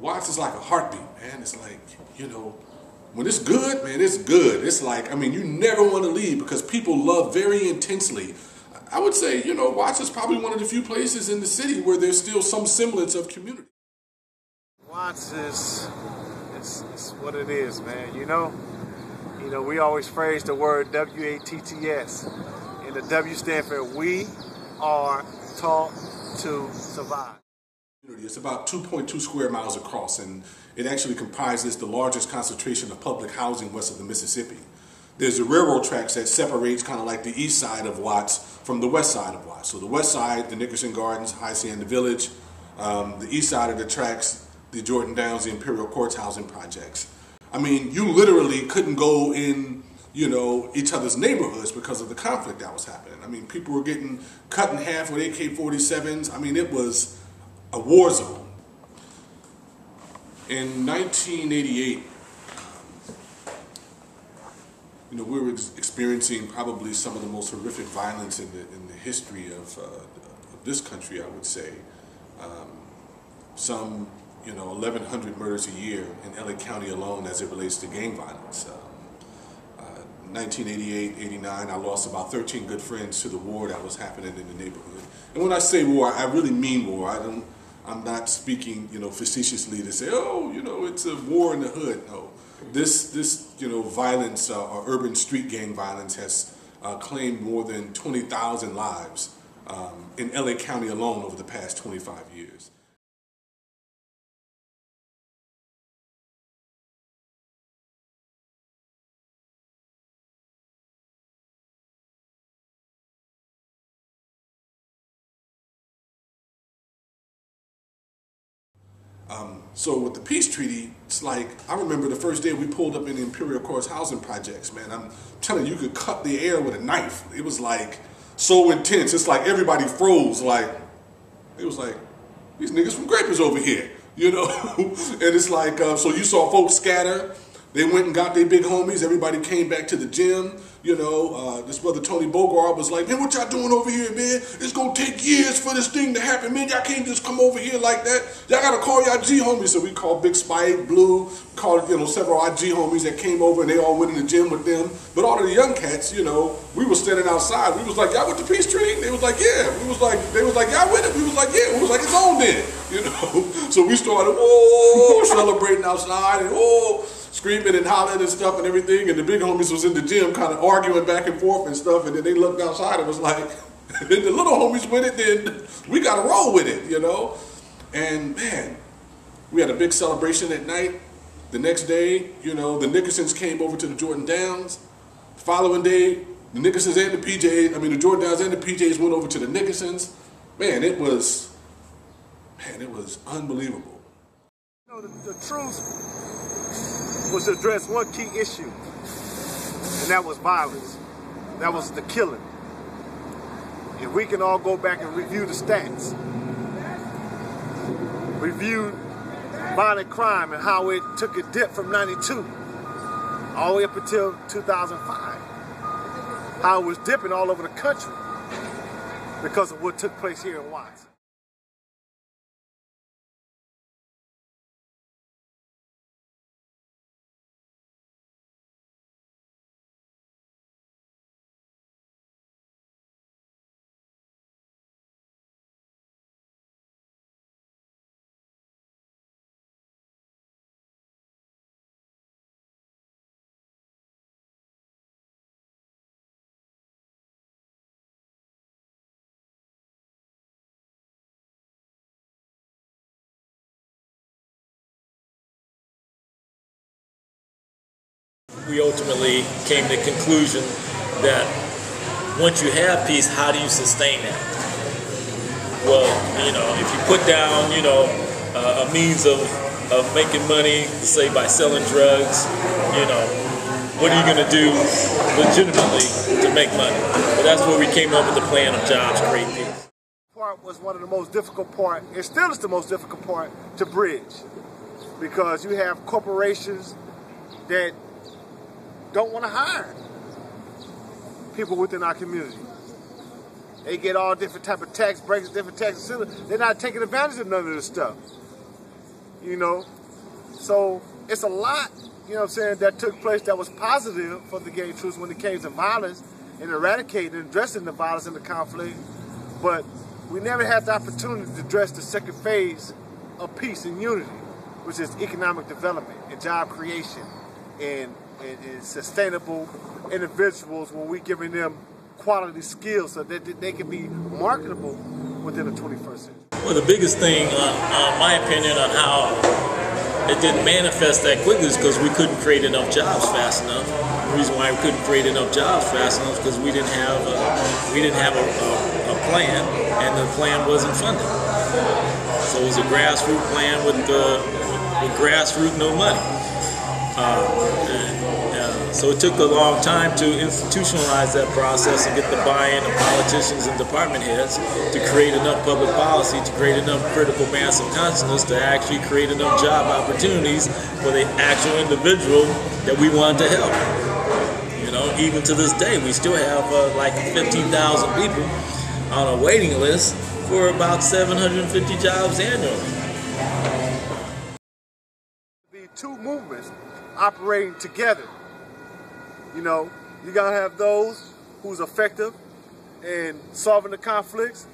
Watts is like a heartbeat, man. It's like, you know, when it's good, man, it's good. It's like, I mean, you never want to leave because people love very intensely. I would say, you know, Watts is probably one of the few places in the city where there's still some semblance of community. Watts is what it is, man. You know, we always phrase the word W-A-T-T-S, and the W stand for we are taught to survive. It's about 2.2 square miles across, and it actually comprises the largest concentration of public housing west of the Mississippi. There's the railroad tracks that separates kind of like the east side of Watts from the west side of Watts. So the west side, the Nickerson Gardens, Hacienda Village. The east side of the tracks, the Jordan Downs, the Imperial Courts housing projects. I mean, you literally couldn't go in, you know, each other's neighborhoods because of the conflict that was happening. I mean, people were getting cut in half with AK-47s. I mean, it was a war zone. In 1988, you know, we were experiencing probably some of the most horrific violence in the history of this country, I would say. Some, you know, 1,100 murders a year in LA County alone as it relates to gang violence. 1988, 89, I lost about 13 good friends to the war that was happening in the neighborhood. And when I say war, I really mean war. I'm not speaking, you know, facetiously to say, oh, you know, it's a war in the hood. No, this you know, violence or urban street gang violence has claimed more than 20,000 lives in LA County alone over the past 25 years. So with the peace treaty, it's like, I remember the first day we pulled up in the Imperial Courts housing projects, man. I'm telling you, you could cut the air with a knife. It was like so intense. It's like everybody froze. Like, it was like, these niggas from Grapers over here, you know? And it's like, so you saw folks scatter. They went and got their big homies. Everybody came back to the gym. You know, this brother Tony Bogart was like, man, what y'all doing over here, man? It's going to take years for this thing to happen, man. Y'all can't just come over here like that. Y'all got to call y'all G homies. So we called Big Spike, Blue, called, you know, several of our G homies that came over and they all went in the gym with them. But all of the young cats, you know, we were standing outside. We was like, y'all with the peace treaty? They was like, yeah. We was like, they was like, y'all with it? We was like, yeah. We was like, it's on then, you know. So we started, whoa, celebrating outside and whoa, screaming and hollering and stuff and everything, and the big homies was in the gym kind of arguing back and forth and stuff, and then they looked outside and was like, then the little homies with it, then we got to roll with it, you know? And man, we had a big celebration at night. The next day, you know, the Nickersons came over to the Jordan Downs. The following day, the Nickersons and the PJs, I mean the Jordan Downs and the PJs went over to the Nickersons. Man, it was unbelievable. You know, the truth was to address one key issue, and that was violence. That was the killing. If we can all go back and review the stats, review violent crime and how it took a dip from 92 all the way up until 2005, how it was dipping all over the country because of what took place here in Watts. We ultimately came to the conclusion that once you have peace, how do you sustain that? Well, you know, if you put down, you know, a means of making money, say by selling drugs, you know, what are you going to do legitimately to make money? But that's where we came up with the plan of jobs, create peace. Part was one of the most difficult part, and still is the most difficult part to bridge, because you have corporations that don't want to hire people within our community. They get all different type of tax breaks, different tax incentives. They're not taking advantage of none of this stuff. you know. So it's a lot, you know what I'm saying, that took place that was positive for the Gang Truce when it came to violence and eradicating and addressing the violence and the conflict. But we never had the opportunity to address the second phase of peace and unity, which is economic development and job creation and sustainable individuals when we giving them quality skills so that they can be marketable within the 21st century. Well, the biggest thing, my opinion on how it didn't manifest that quickly is because we couldn't create enough jobs fast enough. The reason why we couldn't create enough jobs fast enough is because we didn't have a plan, and the plan wasn't funded. So it was a grassroots plan with grassroots no money. So it took a long time to institutionalize that process and get the buy-in of politicians and department heads to create enough public policy, to create enough critical mass of consciousness to actually create enough job opportunities for the actual individual that we wanted to help. You know, even to this day, we still have like 15,000 people on a waiting list for about 750 jobs annually. The two movements operating together. You know, you gotta have those who's effective in solving the conflicts,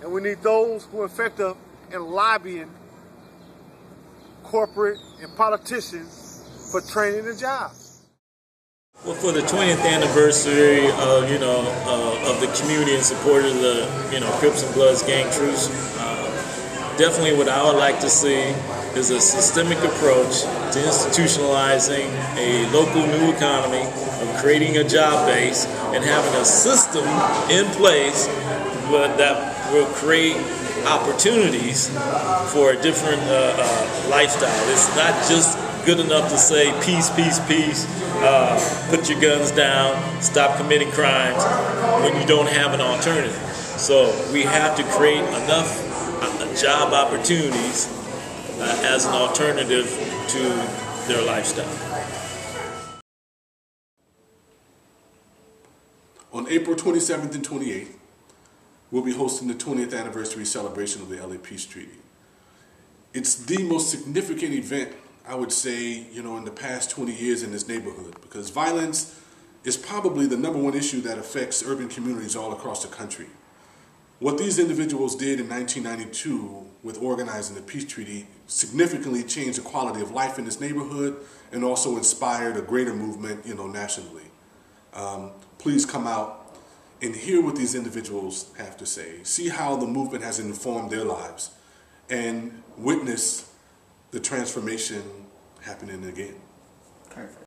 and we need those who are effective in lobbying corporate and politicians for training and jobs. Well, for the 20th anniversary of of the community in support of the Crips and Bloods Gang Truce, definitely what I would like to see is a systemic approach to institutionalizing a local new economy, of creating a job base, and having a system in place that will create opportunities for a different lifestyle. It's not just good enough to say peace, peace, peace, put your guns down, stop committing crimes when you don't have an alternative. So we have to create enough job opportunities as an alternative to their lifestyle. On April 27th and 28th, we'll be hosting the 20th anniversary celebration of the LA Peace Treaty. It's the most significant event, I would say, in the past 20 years in this neighborhood, because violence is probably the #1 issue that affects urban communities all across the country. What these individuals did in 1992 with organizing the peace treaty significantly changed the quality of life in this neighborhood and also inspired a greater movement, nationally. Please come out and hear what these individuals have to say. See how the movement has informed their lives and witness the transformation happening again. Perfect.